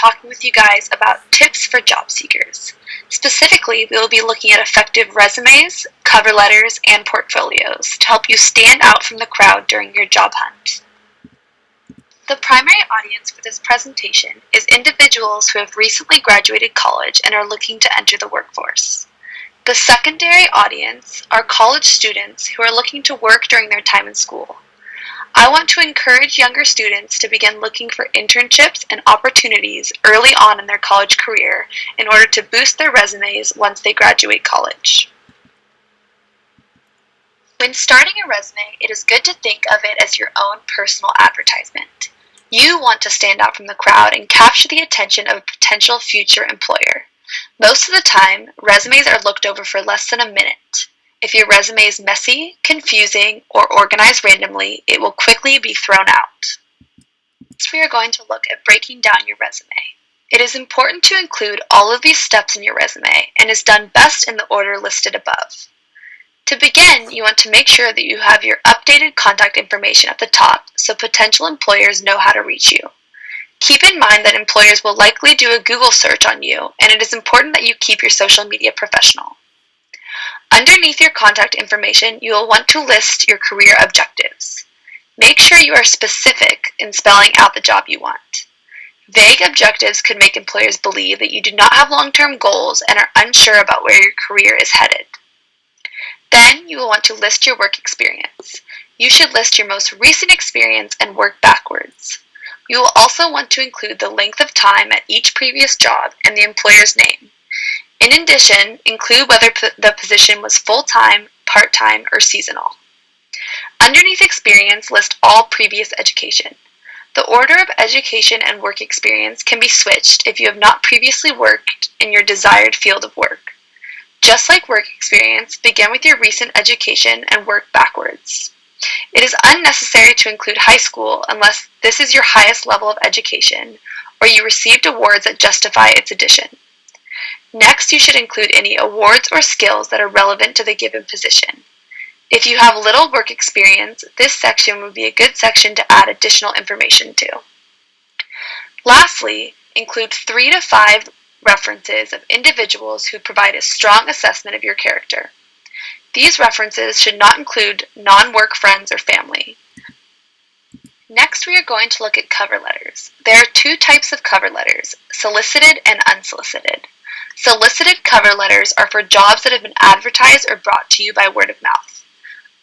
talking with you guys about tips for job seekers. Specifically, we will be looking at effective resumes, cover letters, and portfolios to help you stand out from the crowd during your job hunt. The primary audience for this presentation is individuals who have recently graduated college and are looking to enter the workforce. The secondary audience are college students who are looking to work during their time in school. I want to encourage younger students to begin looking for internships and opportunities early on in their college career in order to boost their resumes once they graduate college. When starting a resume, it is good to think of it as your own personal advertisement. You want to stand out from the crowd and capture the attention of a potential future employer. Most of the time, resumes are looked over for less than a minute. If your resume is messy, confusing, or organized randomly, it will quickly be thrown out. Next, we are going to look at breaking down your resume. It is important to include all of these steps in your resume and is done best in the order listed above. To begin, you want to make sure that you have your updated contact information at the top so potential employers know how to reach you. Keep in mind that employers will likely do a Google search on you, and it is important that you keep your social media professional. Underneath your contact information, you will want to list your career objectives. Make sure you are specific in spelling out the job you want. Vague objectives could make employers believe that you do not have long-term goals and are unsure about where your career is headed. Then you will want to list your work experience. You should list your most recent experience and work backwards. You will also want to include the length of time at each previous job and the employer's name. In addition, include whether the position was full-time, part-time, or seasonal. Underneath experience, list all previous education. The order of education and work experience can be switched if you have not previously worked in your desired field of work. Just like work experience, begin with your recent education and work backwards. It is unnecessary to include high school unless this is your highest level of education or you received awards that justify its addition. Next, you should include any awards or skills that are relevant to the given position. If you have little work experience, this section would be a good section to add additional information to. Lastly, include 3 to 5 references of individuals who provide a strong assessment of your character. These references should not include non-work friends or family. Next, we are going to look at cover letters. There are 2 types of cover letters, solicited and unsolicited. Solicited cover letters are for jobs that have been advertised or brought to you by word of mouth.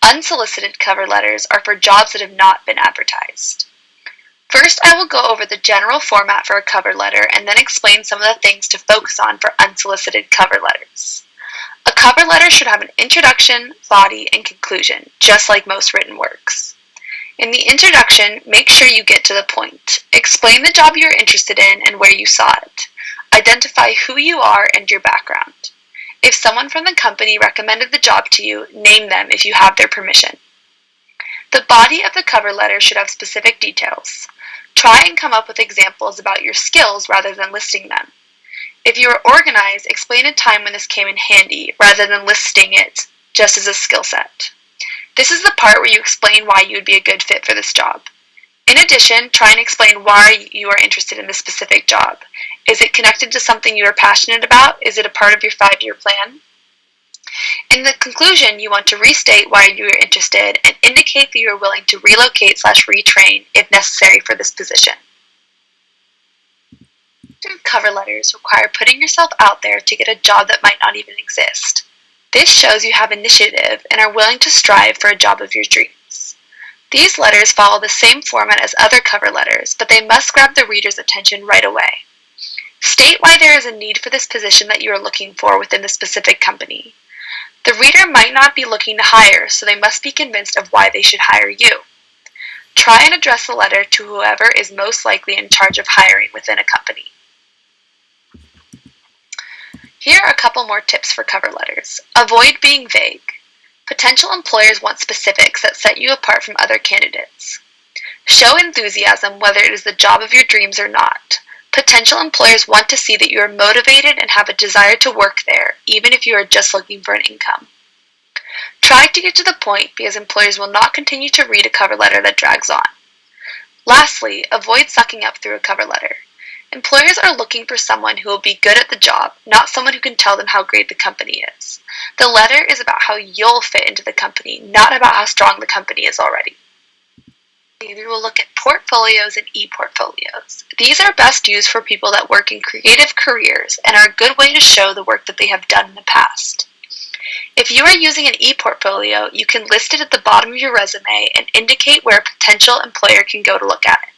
Unsolicited cover letters are for jobs that have not been advertised. First, I will go over the general format for a cover letter and then explain some of the things to focus on for unsolicited cover letters. A cover letter should have an introduction, body, and conclusion, just like most written works. In the introduction, make sure you get to the point. Explain the job you are interested in and where you saw it. Identify who you are and your background. If someone from the company recommended the job to you, name them if you have their permission. The body of the cover letter should have specific details. Try and come up with examples about your skills rather than listing them. If you are organized, explain a time when this came in handy rather than listing it just as a skill set. This is the part where you explain why you would be a good fit for this job. In addition, try and explain why you are interested in this specific job. Is it connected to something you are passionate about? Is it a part of your 5-year plan? In the conclusion, you want to restate why you are interested and indicate that you are willing to relocate/retrain if necessary for this position. Cover letters require putting yourself out there to get a job that might not even exist. This shows you have initiative and are willing to strive for a job of your dreams. These letters follow the same format as other cover letters, but they must grab the reader's attention right away. State why there is a need for this position that you are looking for within the specific company. The reader might not be looking to hire, so they must be convinced of why they should hire you. Try and address the letter to whoever is most likely in charge of hiring within a company. Here are a couple more tips for cover letters. Avoid being vague. Potential employers want specifics that set you apart from other candidates. Show enthusiasm whether it is the job of your dreams or not. Potential employers want to see that you are motivated and have a desire to work there, even if you are just looking for an income. Try to get to the point because employers will not continue to read a cover letter that drags on. Lastly, avoid sucking up through a cover letter. Employers are looking for someone who will be good at the job, not someone who can tell them how great the company is. The letter is about how you'll fit into the company, not about how strong the company is already. We will look at portfolios and e-portfolios. These are best used for people that work in creative careers and are a good way to show the work that they have done in the past. If you are using an e-portfolio, you can list it at the bottom of your resume and indicate where a potential employer can go to look at it.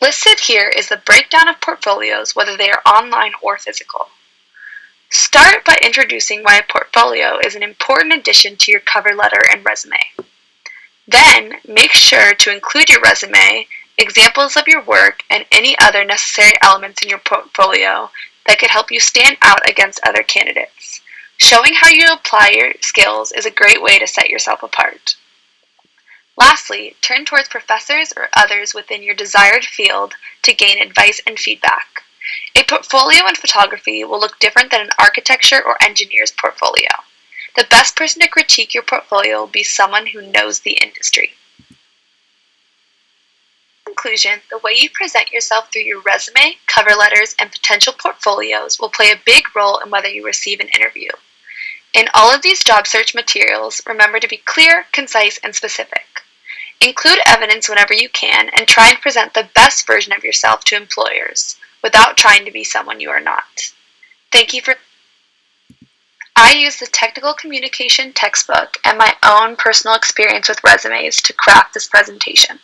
Listed here is the breakdown of portfolios, whether they are online or physical. Start by introducing why a portfolio is an important addition to your cover letter and resume. Then, make sure to include your resume, examples of your work, and any other necessary elements in your portfolio that could help you stand out against other candidates. Showing how you apply your skills is a great way to set yourself apart. Lastly, turn towards professors or others within your desired field to gain advice and feedback. A portfolio in photography will look different than an architecture or engineer's portfolio. The best person to critique your portfolio will be someone who knows the industry. In conclusion, the way you present yourself through your resume, cover letters, and potential portfolios will play a big role in whether you receive an interview. In all of these job search materials, remember to be clear, concise, and specific. Include evidence whenever you can and try and present the best version of yourself to employers without trying to be someone you are not. Thank you for. I use the Technical Communication textbook and my own personal experience with resumes to craft this presentation.